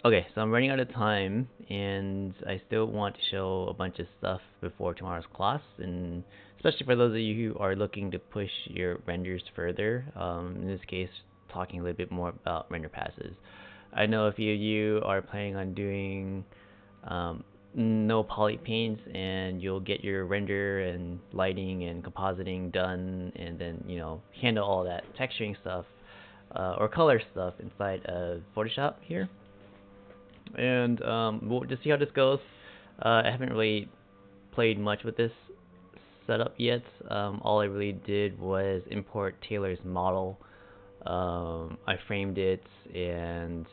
Okay, so I'm running out of time, and I still want to show a bunch of stuff before tomorrow's class, and especially for those of you who are looking to push your renders further. In this case, talking a little bit more about render passes. I know a few of you are planning on doing no poly paints, and you'll get your render and lighting and compositing done, and then handle all that texturing stuff or color stuff inside of Photoshop here. And we'll just see how this goes. I haven't really played much with this setup yet. All I really did was import Taylor's model. I framed it and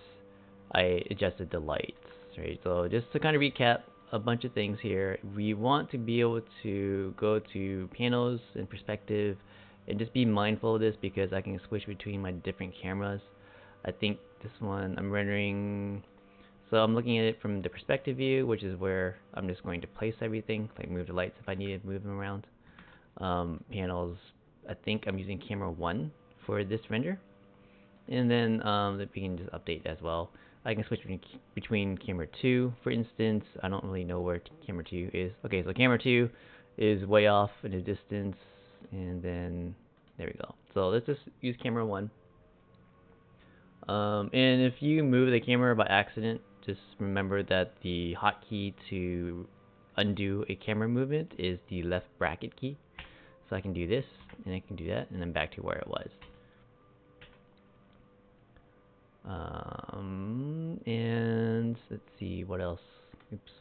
I adjusted the lights. Right. So just to kind of recap a bunch of things here, we want to be able to go to panels and perspective, and just be mindful of this because I can switch between my different cameras. I think this one I'm rendering, so I'm looking at it from the perspective view, which is where I'm just going to place everything, like move the lights if I need to move them around. Panels, I think I'm using camera 1 for this render. And then we can just update as well. I can switch between camera 2, for instance. I don't really know where camera 2 is. Okay, so camera 2 is way off in the distance, and then there we go. So let's just use camera 1. And if you move the camera by accident, just remember that the hotkey to undo a camera movement is the left bracket key. So I can do this, and I can do that, and then back to where it was. And let's see what else. Oops.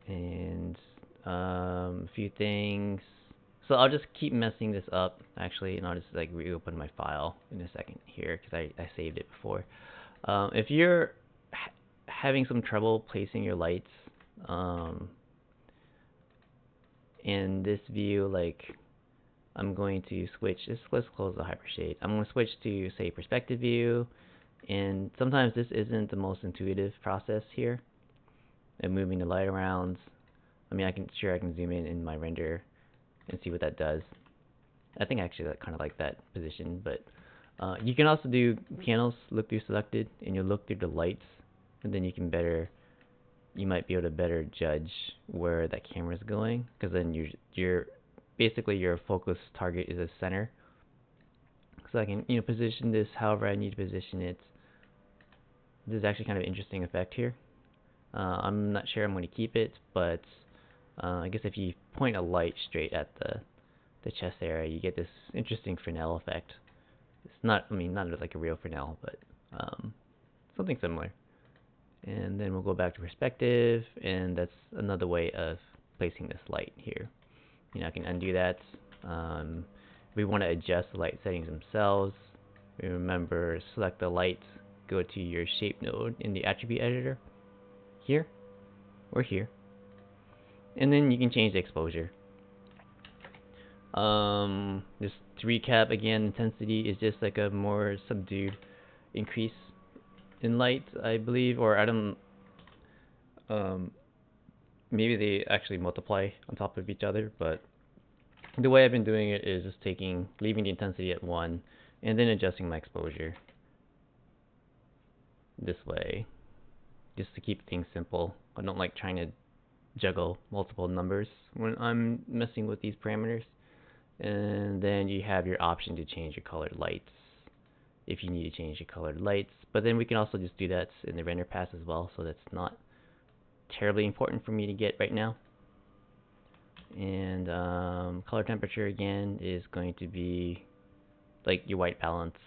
And a few things. So I'll just keep messing this up actually, and I'll just like reopen my file in a second here because I saved it before. If you're having some trouble placing your lights in this view, like I'm going to switch. Let's close the hypershade. I'm going to switch to say perspective view, and sometimes this isn't the most intuitive process here. And moving the light around. I mean, I can zoom in my render and see what that does. I think actually I kind of like that position, but you can also do panels, look through selected, and you'll look through the lights, and then you might be able to better judge where that camera is going, because then you're basically your focus target is a center. So I can position this however I need to position it. This is actually kind of an interesting effect here. I'm not sure I'm going to keep it, but I guess if you point a light straight at the chest area, you get this interesting Fresnel effect. It's not, I mean, not like a real Fresnel, but something similar. And then we'll go back to perspective, and that's another way of placing this light here. I can undo that. We want to adjust the light settings themselves. Remember, select the light, go to your shape node in the attribute editor, here or here, and then you can change the exposure. Just to recap again, intensity is just like a more subdued increase in light, I believe, or I don't. Maybe they actually multiply on top of each other, but the way I've been doing it is just leaving the intensity at 1, and then adjusting my exposure this way, just to keep things simple. I don't like trying to juggle multiple numbers when I'm messing with these parameters. And then you have your option to change your colored lights if you need to change your colored lights. But then we can also just do that in the render pass as well, so that's not terribly important for me to get right now. And color temperature again is going to be like your white balance.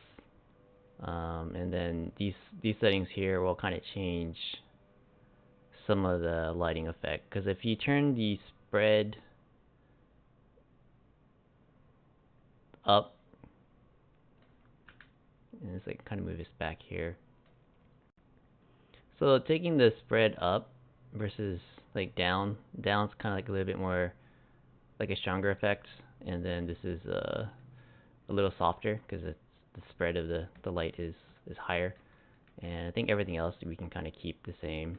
And then these settings here will kind of change some of the lighting effect, because if you turn the spread up, and let's like kind of move this back here. So taking the spread up versus like down's kind of like a little bit more like a stronger effect, and then this is a little softer because the spread of the light is higher. And I think everything else we can kind of keep the same.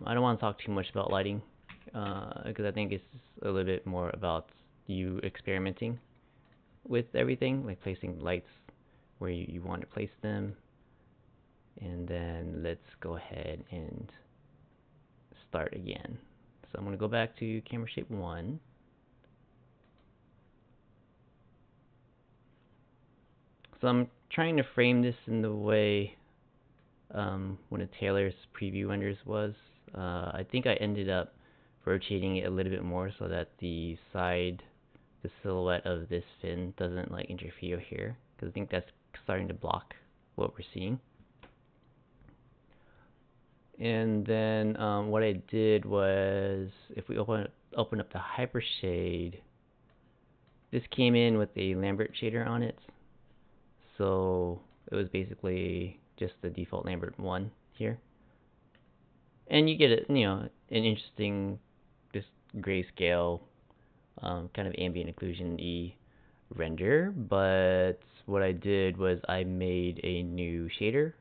I don't want to talk too much about lighting because I think it's a little bit more about you experimenting with everything, like placing lights where you want to place them. And and then let's go ahead and start again. So I'm going to go back to camera shape 1. So I'm trying to frame this in the way one of Taylor's preview renders was. I think I ended up rotating it a little bit more so that the silhouette of this fin doesn't like interfere here, because I think that's starting to block what we're seeing. And then what I did was, if we open up the hypershade, this came in with a Lambert shader on it. So it was basically just the default Lambert 1 here. And you get an interesting, this grayscale, kind of ambient occlusion-y render. But what I did was I made a new shader.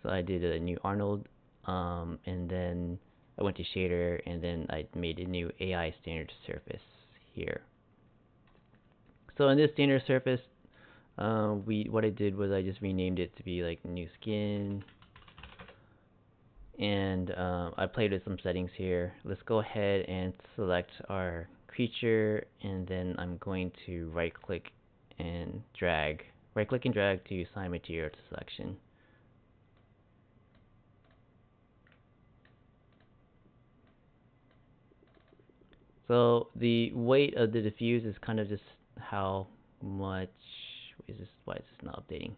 So I did a new Arnold, and then I went to shader, and then I made a new AI standard surface here. So in this standard surface, what I did was I just renamed it to be like new skin, and I played with some settings here. Let's go ahead and select our creature, and then I'm going to right click and drag to assign material to selection. So the weight of the diffuse is kind of just how much, why is this not updating?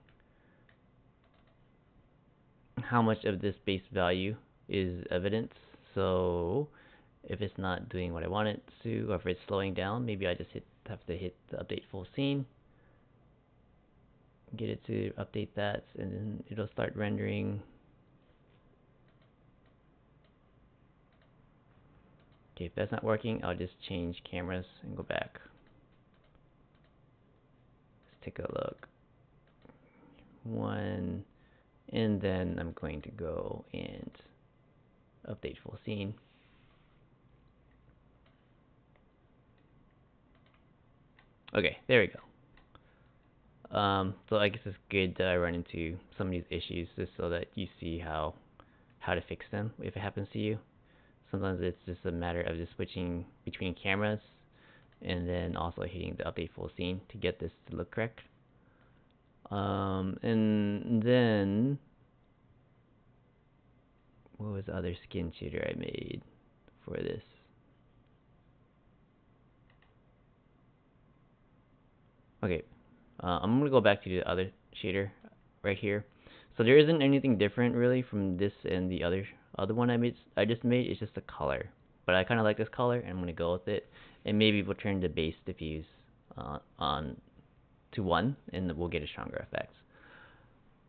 How much of this base value is evidence. So if it's not doing what I want it to, or if it's slowing down, maybe I just have to hit the update full scene, get it to update that, and then it'll start rendering. Okay, if that's not working, I'll just change cameras and go back. Let's take a look. One, and then I'm going to go and update full scene. Okay, there we go. So I guess it's good that I run into some of these issues just so that you see how to fix them if it happens to you. Sometimes it's just a matter of just switching between cameras and then also hitting the update full scene to get this to look correct. And then what was the other skin shader I made for this? Okay, I'm gonna go back to the other shader right here. So there isn't anything different really from this and the other one I just made. It's just the color, but I kind of like this color, and I'm gonna go with it. And maybe we'll turn the base diffuse on to 1, and we'll get a stronger effect.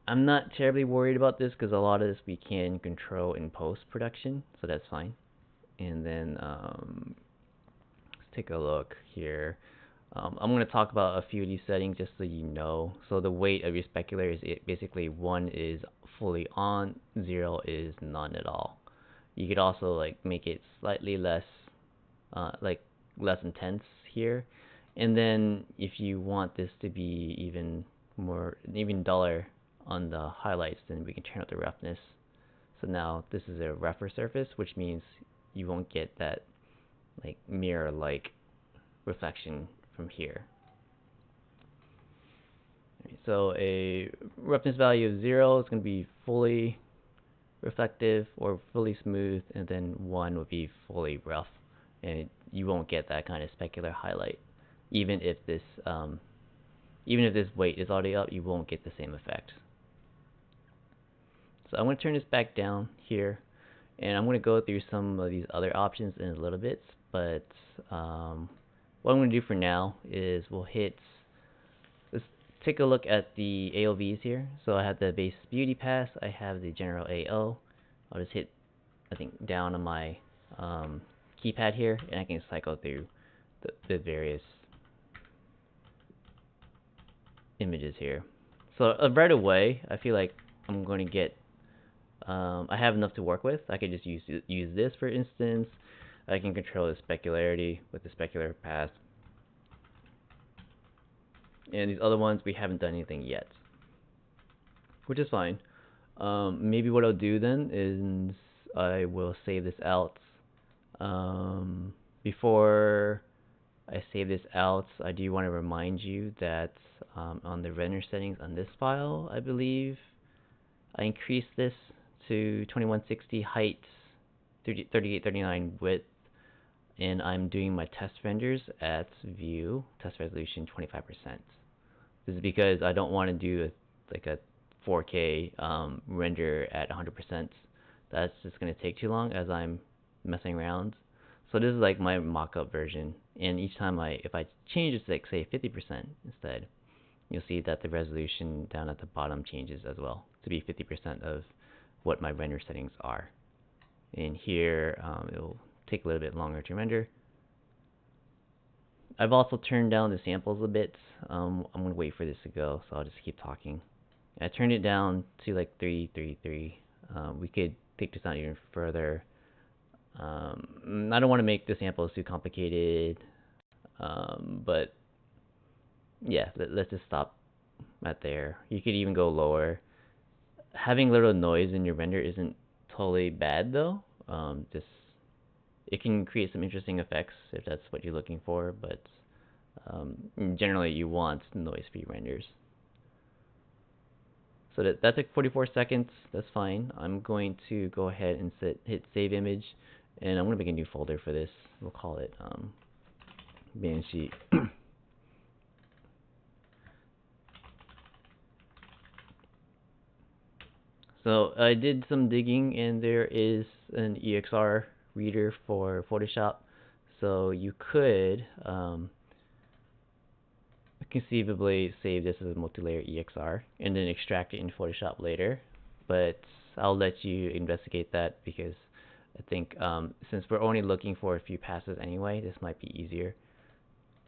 I'm not terribly worried about this because a lot of this we can control in post-production, so that's fine. And then let's take a look here. I'm going to talk about a few of these settings just so you know. So the weight of your specular is basically 1 is fully on, 0 is none at all. You could also like make it slightly less, less intense here. And then if you want this to be even duller on the highlights, then we can turn up the roughness. So now this is a rougher surface, which means you won't get that like mirror-like reflection from here. So a roughness value of 0 is going to be fully reflective or fully smooth, and then 1 would be fully rough, and you won't get that kind of specular highlight. Even if this weight is already up, you won't get the same effect. So I'm going to turn this back down here, and I'm going to go through some of these other options in a little bit, but what I'm going to do for now is let's take a look at the AOVs here. So I have the base beauty pass, I have the general AO. I'll just hit, I think, down on my keypad here, and I can cycle through the various images here. So right away, I feel like I'm going to get, I have enough to work with. I could just use this, for instance. I can control the specularity with the specular pass. And these other ones, we haven't done anything yet, which is fine. Maybe what I'll do then is I will save this out. Um, Before I save this out, I do want to remind you that on the render settings on this file, I believe I increased this to 2160 height, 3839 width, and I'm doing my test renders at view, test resolution 25%. This is because I don't want to do like a 4K render at 100%. That's just going to take too long as I'm messing around. So this is like my mock-up version, and each time if I change it to like say 50% instead, you'll see that the resolution down at the bottom changes as well to be 50% of what my render settings are. And here it'll take a little bit longer to render. I've also turned down the samples a bit. I'm going to wait for this to go, so I'll just keep talking. I turned it down to like 333. We could take this down even further. I don't want to make the samples too complicated, but yeah, let's just stop at there. You could even go lower. Having little noise in your render isn't totally bad though. Just it can create some interesting effects if that's what you're looking for, but generally you want noise-free renders. So that took 44 seconds. That's fine. I'm going to go ahead and hit save image, and I'm going to make a new folder for this. We'll call it Banshee. So I did some digging, and there is an EXR reader for Photoshop. So you could conceivably save this as a multi-layer EXR and then extract it in Photoshop later. But I'll let you investigate that because I think since we're only looking for a few passes anyway, this might be easier.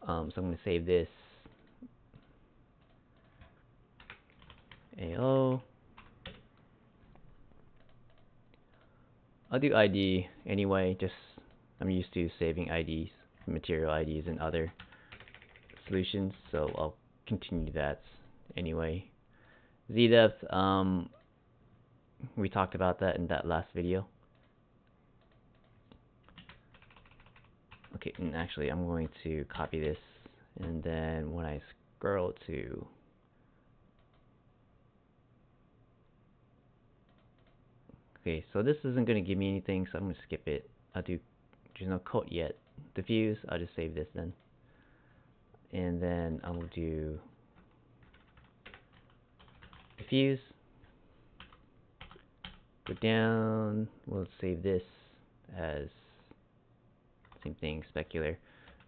So I'm going to save this AO. I'll do ID anyway, just I'm used to saving IDs, material IDs in other solutions, so I'll continue that anyway. ZDepth, we talked about that in that last video. Okay, and actually I'm going to copy this, and then when I scroll to okay, so this isn't going to give me anything, so I'm going to skip it. There's no coat yet. Diffuse, I'll just save this then. And then I will do diffuse. Go down, we'll save this as same thing, specular.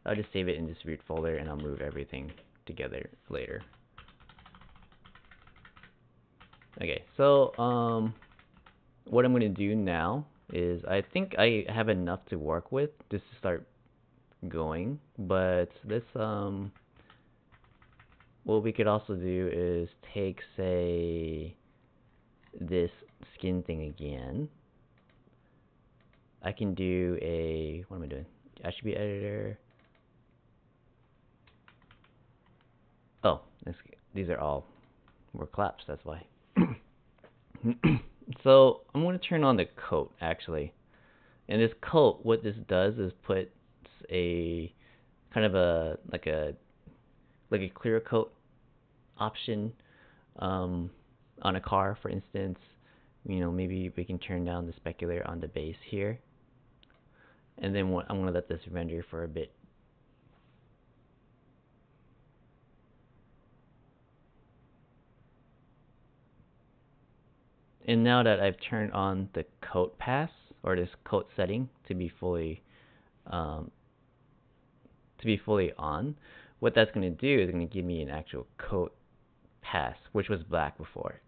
I'll just save it in this root folder and I'll move everything together later. Okay, so what I'm going to do now is I think I have enough to work with just to start going, but let's what we could also do is take, say, this skin thing again. I can do a, what am I doing? Attribute editor. Oh, these are all were collapsed, that's why. So I'm going to turn on the coat actually. And this coat, what this does is puts a kind of a like a clear coat option on a car, for instance. You know, maybe we can turn down the specular on the base here, and then I'm going to let this render for a bit. And now that I've turned on the coat pass or this coat setting to be fully on, what that's going to do is going to give me an actual coat pass, which was black before.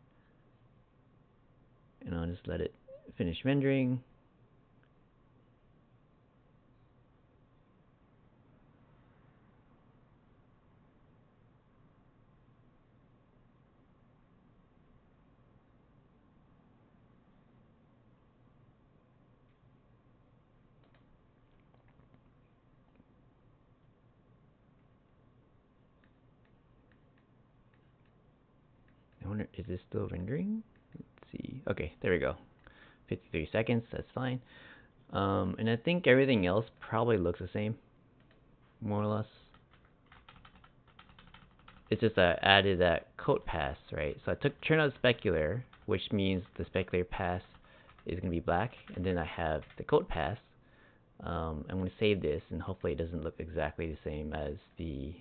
And I'll just let it finish rendering. I wonder, is this still rendering? Let's see. Okay, there we go. 53 seconds, that's fine. And I think everything else probably looks the same, more or less. It's just that I added that coat pass, right? So I turned out specular, which means the specular pass is going to be black, and then I have the coat pass. I'm going to save this, and hopefully it doesn't look exactly the same as the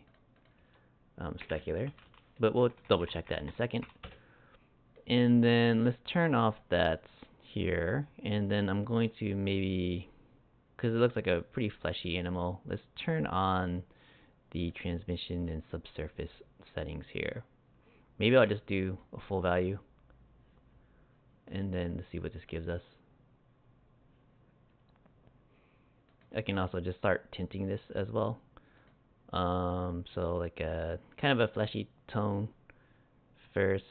specular, but we'll double check that in a second. And then let's turn off that here, and then I'm going to maybe, because it looks like a pretty fleshy animal, let's turn on the transmission and subsurface settings here. Maybe I'll just do a full value, and then see what this gives us. I can also just start tinting this as well. So like a kind of a fleshy tone first.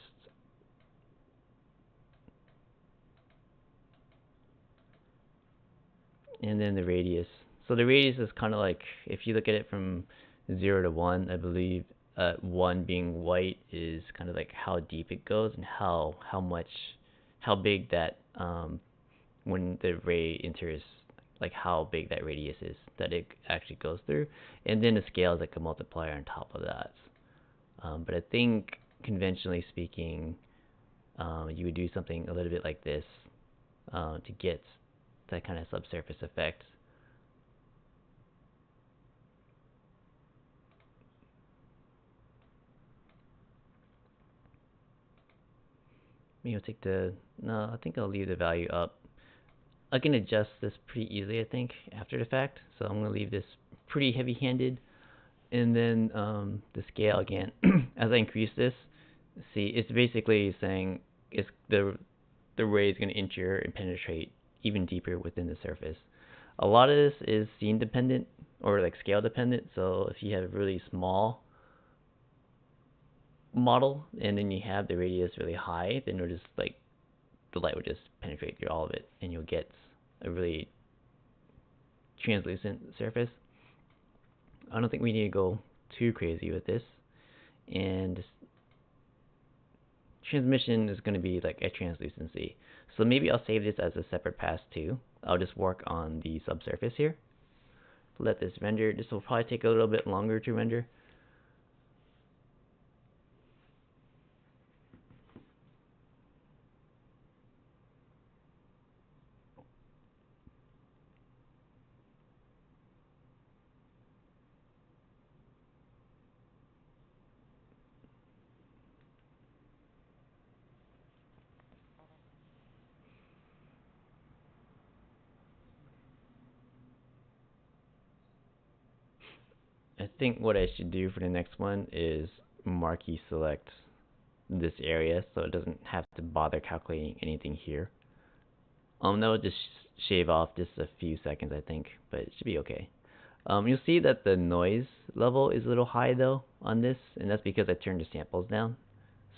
And then the radius. So the radius is kind of like, if you look at it from 0 to 1, I believe 1 being white is kind of like how deep it goes and how big that, when the ray enters, like how big that radius is that it actually goes through. And then the scale is like a multiplier on top of that. But I think conventionally speaking, you would do something a little bit like this to get that kind of subsurface effect. Maybe I'll take no, I think I'll leave the value up. I can adjust this pretty easily, I think, after the fact. So I'm going to leave this pretty heavy-handed. And then the scale again, as I increase this, see, it's basically saying it's the ray is going to enter and penetrate even deeper within the surface. A lot of this is scene dependent or like scale dependent. So if you have a really small model and then you have the radius really high, then it'll just like the light will just penetrate through all of it, and you'll get a really translucent surface. I don't think we need to go too crazy with this, and transmission is going to be like a translucency. So maybe I'll save this as a separate pass too. I'll just work on the subsurface here. Let this render. This will probably take a little bit longer to render. I think what I should do for the next one is marquee select this area so it doesn't have to bother calculating anything here. That will just shave off just a few seconds, I think, but it should be okay. You'll see that the noise level is a little high though on this, and that's because I turned the samples down.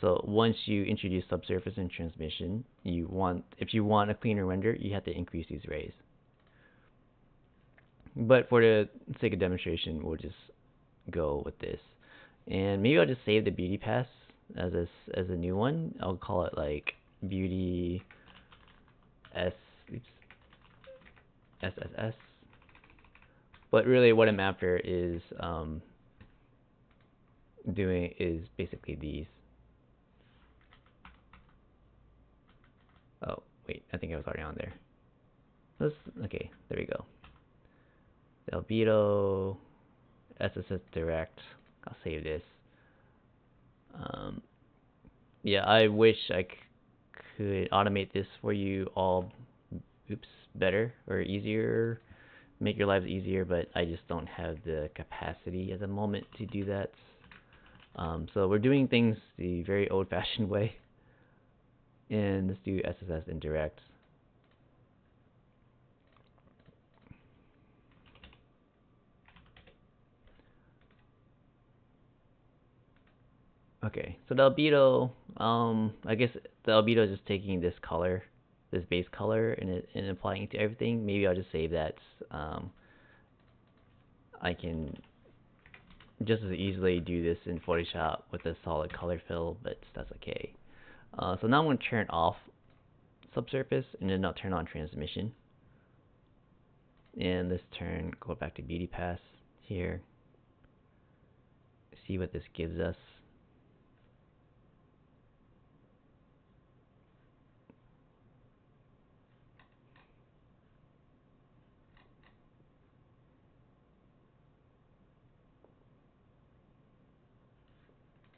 So once you introduce subsurface and transmission, if you want a cleaner render, you have to increase these rays. But for the sake of demonstration, we'll just go with this. And maybe I'll just save the beauty pass as a new one. I'll call it like beauty SSS. But really what I'm after is doing is basically these. Oh, wait, I think I was already on there. Okay, there we go. The albedo, SSS direct. I'll save this. Yeah, I wish I could automate this for you all, better or easier, make your lives easier, but I just don't have the capacity at the moment to do that. So we're doing things the very old-fashioned way, and let's do SSS indirect. Okay, so the albedo, I guess the albedo is just taking this color, this base color, and applying it to everything. Maybe I'll just save that. I can just as easily do this in Photoshop with a solid color fill, but that's okay. So now I'm going to turn off subsurface, and then I'll turn on transmission. And this turn, go back to beauty pass here. See what this gives us.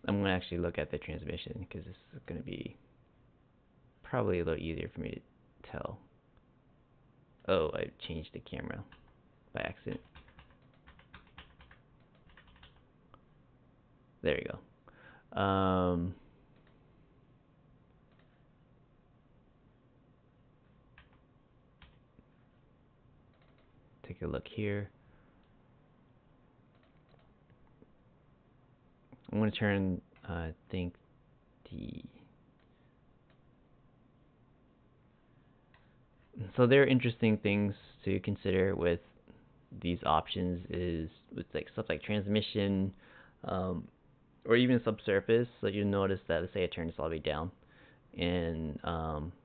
I'm going to actually look at the transmission because this is going to be probably a little easier for me to tell. Oh, I changed the camera by accident. There you go. Take a look here. I'm going to turn, I think, so there are interesting things to consider with these options is with like stuff like transmission, or even subsurface. So you notice that, let's say I turn this all the way down, and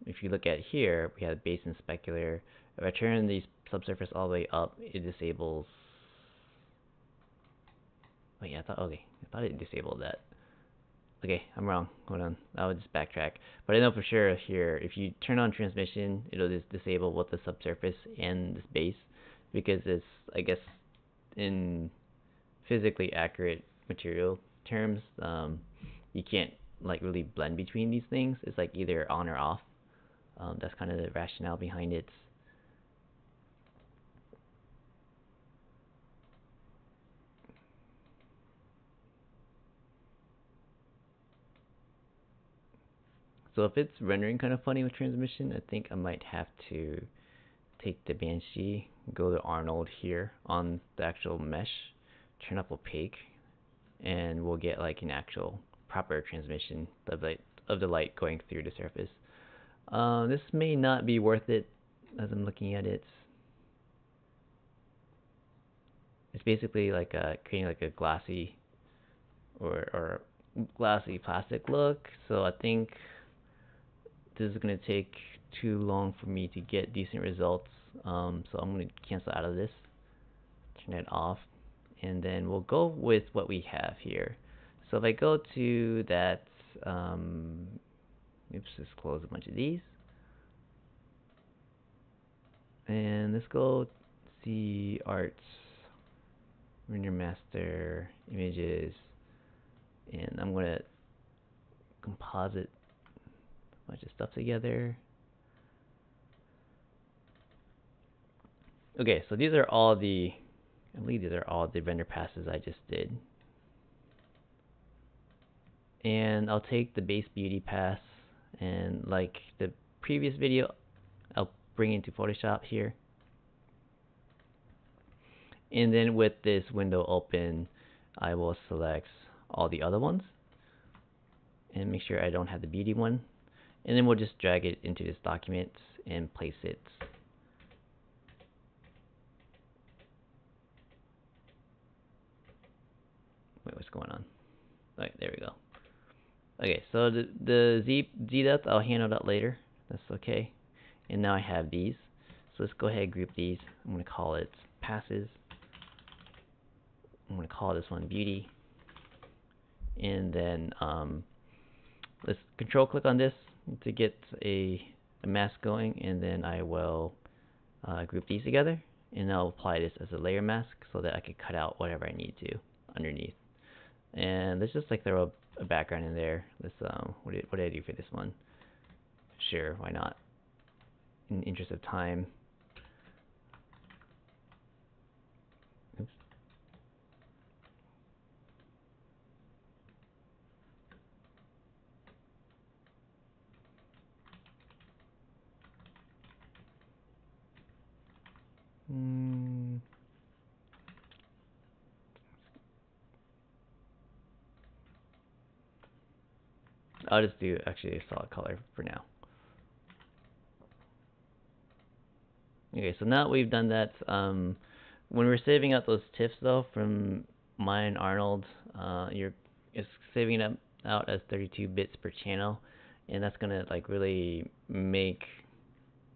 if you look at here, we have base and specular. If I turn these subsurface all the way up, it disables. Oh yeah, I thought it disabled that. Okay, I'm wrong. Hold on, I would just backtrack. But I know for sure here, if you turn on transmission, it'll just disable both the subsurface and this base, because it's, I guess, in physically accurate material terms, you can't like really blend between these things. It's like either on or off. That's kind of the rationale behind it. So if it's rendering kind of funny with transmission, I think I might have to take the Banshee, go to Arnold here on the actual mesh, turn up opaque, and we'll get like an actual proper transmission of the light going through the surface. This may not be worth it as I'm looking at it. It's basically like creating like a glassy or glassy plastic look. So I think this is going to take too long for me to get decent results. So I'm going to cancel out of this, turn it off, and then we'll go with what we have here. So if I go to that, oops, let's close a bunch of these. And let's go see arts, render master, images, and I'm going to composite a bunch of stuff together. Okay, so these are all the, I believe these are all the render passes I just did. And I'll take the base beauty pass, and like the previous video, I'll bring it into Photoshop here. And then with this window open, I will select all the other ones and make sure I don't have the beauty one. And then we'll just drag it into this document and place it. Wait, what's going on? Alright, there we go. Okay, so the Z depth, I'll handle that later. That's okay. And now I have these. So let's go ahead and group these. I'm going to call it passes. I'm going to call this one beauty. And then let's control click on this to get a mask going. And then I will group these together. And I'll apply this as a layer mask so that I can cut out whatever I need to underneath. And let's just like throw a background in there. Let's what did I do for this one? Sure, why not? In the interest of time. Oops. I'll just do actually a solid color for now. Okay, so now that we've done that, when we're saving out those TIFFs though from mine Arnold, it's saving them out as 32 bits per channel, and that's gonna like really make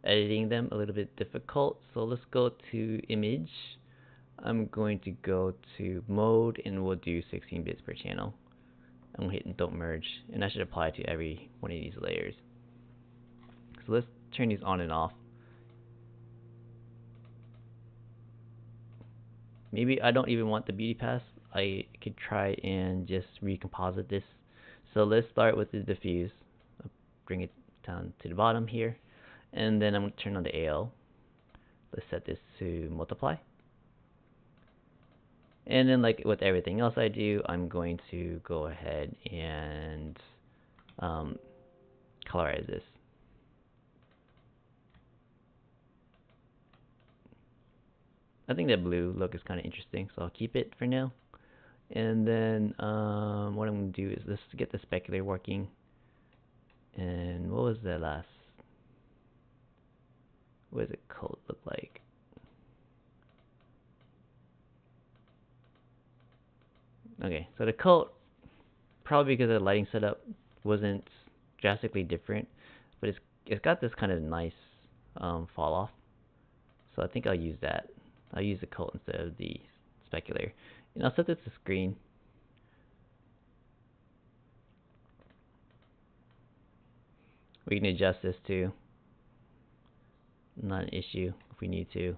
editing them a little bit difficult. So let's go to image. I'm going to go to mode and we'll do 16 bits per channel. I'm hitting don't merge, and that should apply to every one of these layers. So let's turn these on and off. Maybe I don't even want the beauty pass. I could try and just recomposite this. So let's start with the diffuse. I'll bring it down to the bottom here, and then I'm going to turn on the AL. Let's set this to multiply. And then, like with everything else I do, I'm going to go ahead and colorize this. I think that blue look is kind of interesting, so I'll keep it for now. And then what I'm going to do is let's get the specular working. And what was the last? What does a coat look like? Okay, so the coat, probably because the lighting setup wasn't drastically different, but it's got this kind of nice fall off. So I think I'll use that. I'll use the coat instead of the specular. And I'll set this to screen. We can adjust this too. Not an issue if we need to.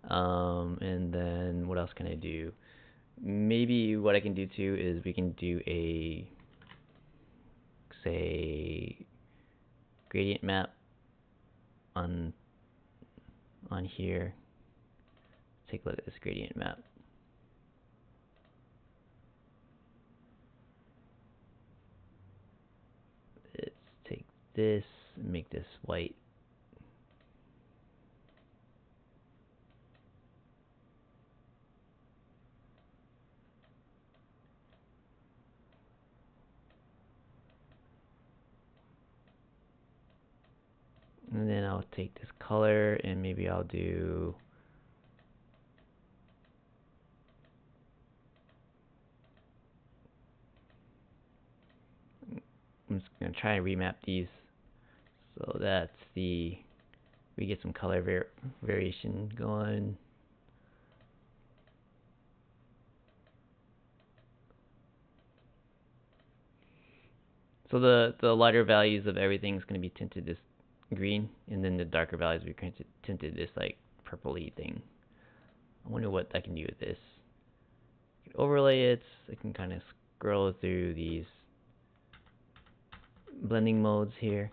And then what else can I do? Maybe what I can do too is we can do a, say, gradient map on here. Take a look at this gradient map. Let's take this and make this white. And then I'll take this color and maybe I'll do I'm just gonna try and remap these so that's we get some color variation going. So the lighter values of everything is going to be tinted this green, and then the darker values will be tinted this like purpley thing. I wonder what I can do with this. I can overlay it. I can kind of scroll through these blending modes here.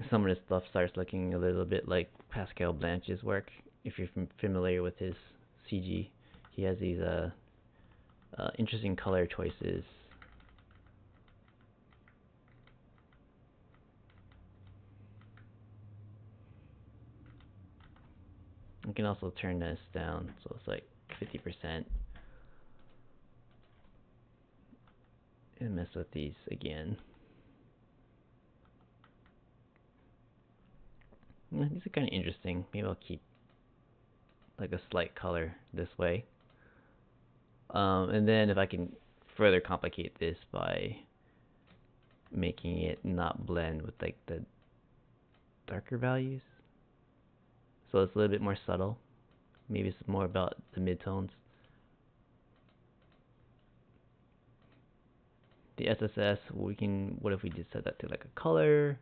Some of this stuff starts looking a little bit like Pascal Blanche's work. If you're familiar with his CG, he has these interesting color choices. You can also turn this down so it's like 50%. And mess with these again. Yeah, these are kind of interesting. Maybe I'll keep like a slight color this way. And then if I can further complicate this by making it not blend with like the darker values, so it's a little bit more subtle. Maybe it's more about the midtones. The SSS, what if we just set that to like a color?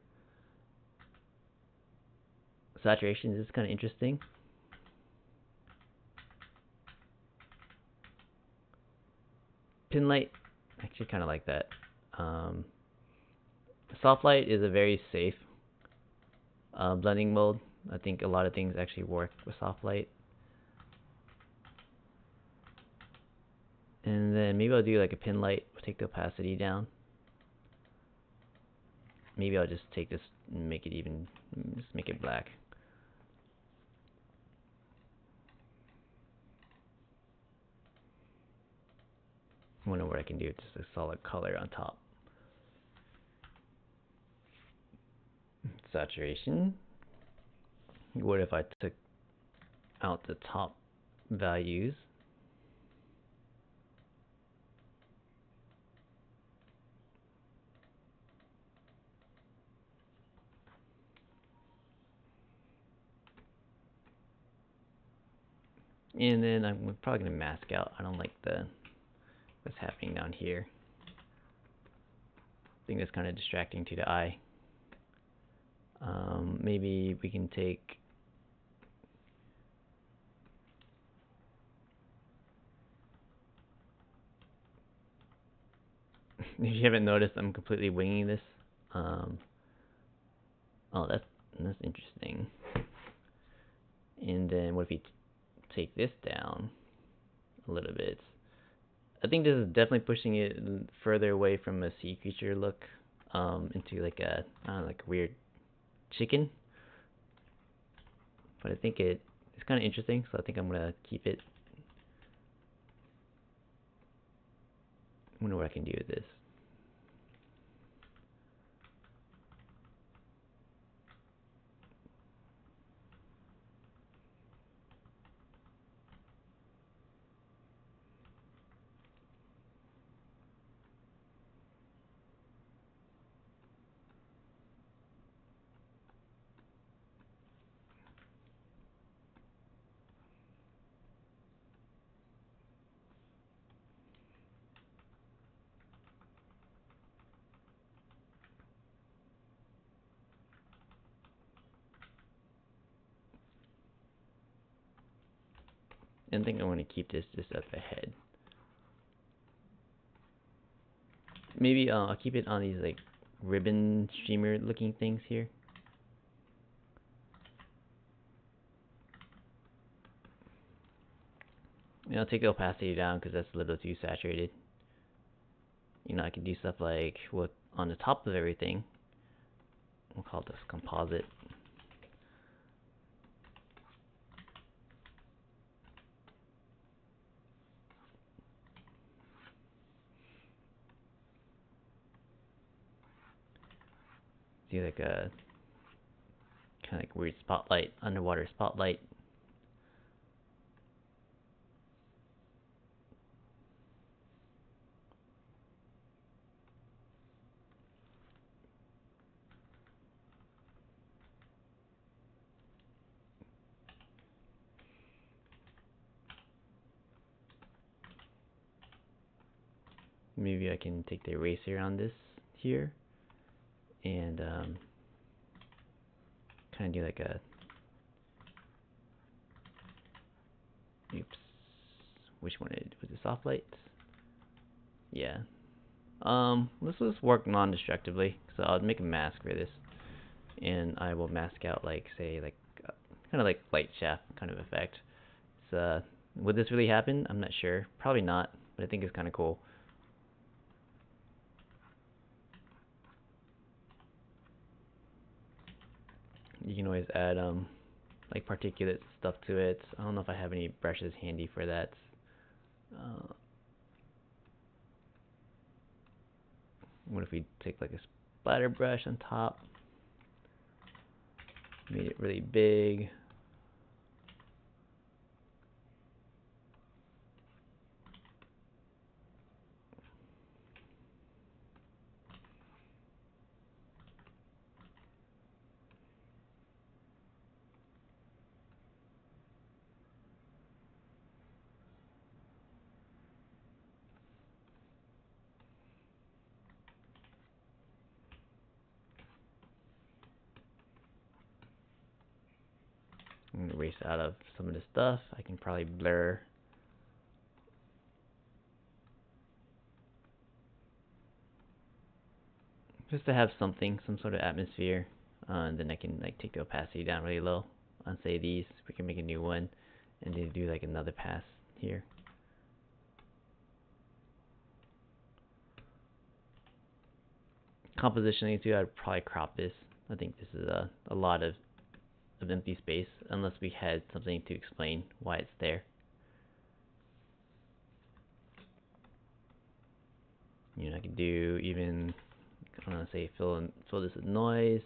Saturation is kind of interesting. Pin light, actually kind of like that. Soft light is a very safe blending mode. I think a lot of things actually work with soft light. And then maybe I'll do like a pin light, take the opacity down. Maybe I'll just take this and make it even, just make it black. I wonder what I can do with just a solid color on top. Saturation. What if I took out the top values? And then I'm probably gonna mask out. I don't like what's happening down here. I think that's kind of distracting to the eye. Maybe we can take. If you haven't noticed, I'm completely winging this. Um, oh, that's interesting. And then what if we take this down a little bit? I think this is definitely pushing it further away from a sea creature look, into like a, I don't know, like a weird chicken. But I think it's kind of interesting, so I think I'm gonna keep it. I wonder what I can do with this. And I think I want to keep this just up ahead. Maybe I'll keep it on these like ribbon streamer looking things here. And I'll take the opacity down because that's a little too saturated. I can do stuff like what on the top of everything. We'll call this composite. Do like a kind of like weird spotlight, underwater spotlight. Maybe I can take the eraser on this here and kind of do like a, oops, which one was it, soft light? Yeah. Let's just work non-destructively. So I'll make a mask for this, and I will mask out like say like kind of like light shaft kind of effect. So would this really happen? I'm not sure. Probably not, but I think it's kind of cool. You can always add like particulate stuff to it. I don't know if I have any brushes handy for that. What if we take like a splatter brush on top, made it really big. I'm gonna erase out of some of the stuff. I can probably blur. Just to have something, some sort of atmosphere. And then I can like take the opacity down really low on say these. We can make a new one and then do like another pass here. Compositionally too, I'd probably crop this. I think this is a lot of empty space unless we had something to explain why it's there. I could do even, I don't know, say fill this with noise.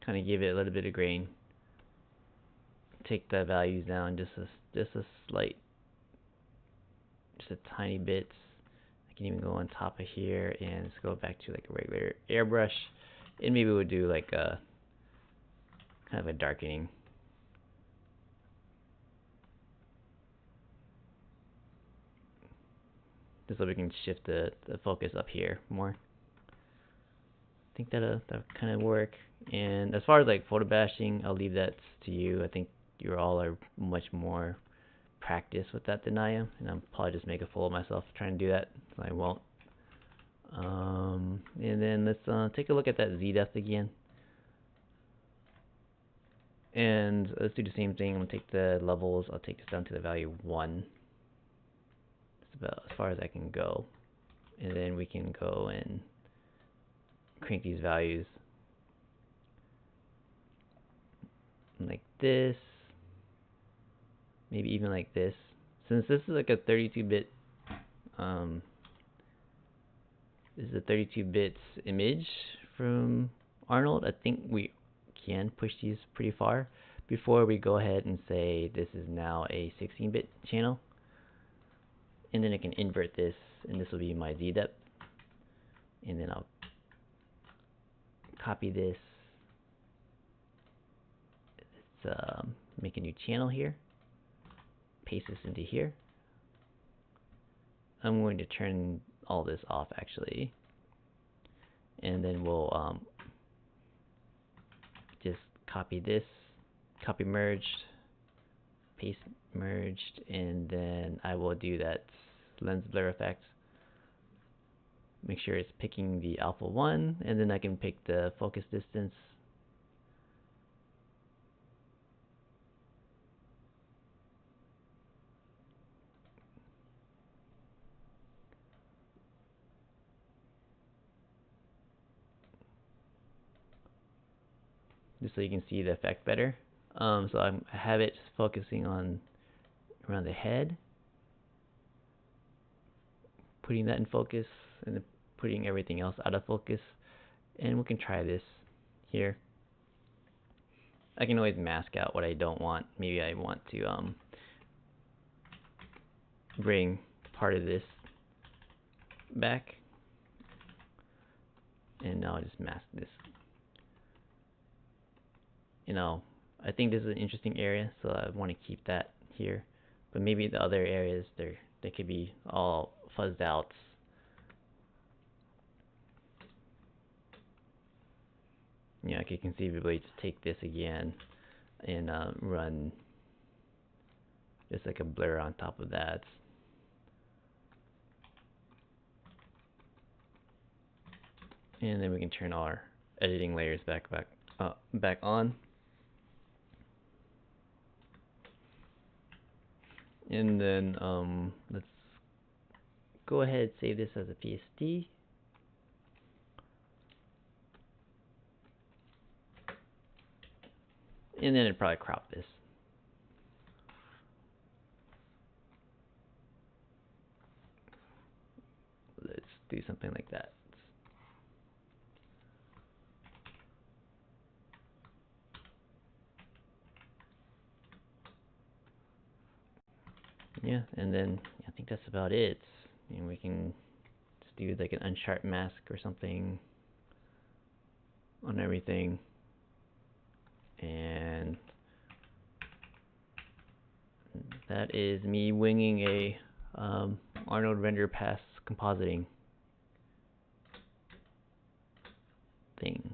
Kind of give it a little bit of grain. Take the values down just a slight, just a tiny bit. I can even go on top of here and just go back to like a regular airbrush, and maybe we'll do like a kind of a darkening. Just so we can shift the focus up here more. I think that'll kind of work. And as far as like photo bashing, I'll leave that to you. I think you all are much more practiced with that than I am, and I'll probably just make a fool of myself trying to do that. So I won't. And then let's take a look at that Z depth again. And let's do the same thing. I'm gonna take the levels. I'll take this down to the value 1. That's about as far as I can go. And then we can go and crank these values like this, maybe even like this. Since this is like a 32-bit, this is a 32 bits image from Arnold, I think we can push these pretty far before we go ahead and say this is now a 16-bit channel. And then I can invert this, and this will be my Z depth. And then I'll copy this. Let's make a new channel here. Paste this into here. I'm going to turn all this off actually. And then we'll just copy this, copy merged, paste merged, and then I will do that lens blur effect. Make sure it's picking the alpha 1, and then I can pick the focus distance. Just so you can see the effect better. So I have it focusing on around the head, putting that in focus, and then putting everything else out of focus. And we can try this here. I can always mask out what I don't want. Maybe I want to bring part of this back, and now I'll just mask this. I think this is an interesting area, so I want to keep that here. But maybe the other areas, they could be all fuzzed out. I could conceivably just take this again and run just like a blur on top of that. And then we can turn all our editing layers back on. And then let's go ahead and save this as a PSD. And then it'd probably crop this. Let's do something like that. Yeah, and then I think that's about it. And we can just do like an unsharp mask or something on everything. And that is me winging a Arnold render pass compositing thing.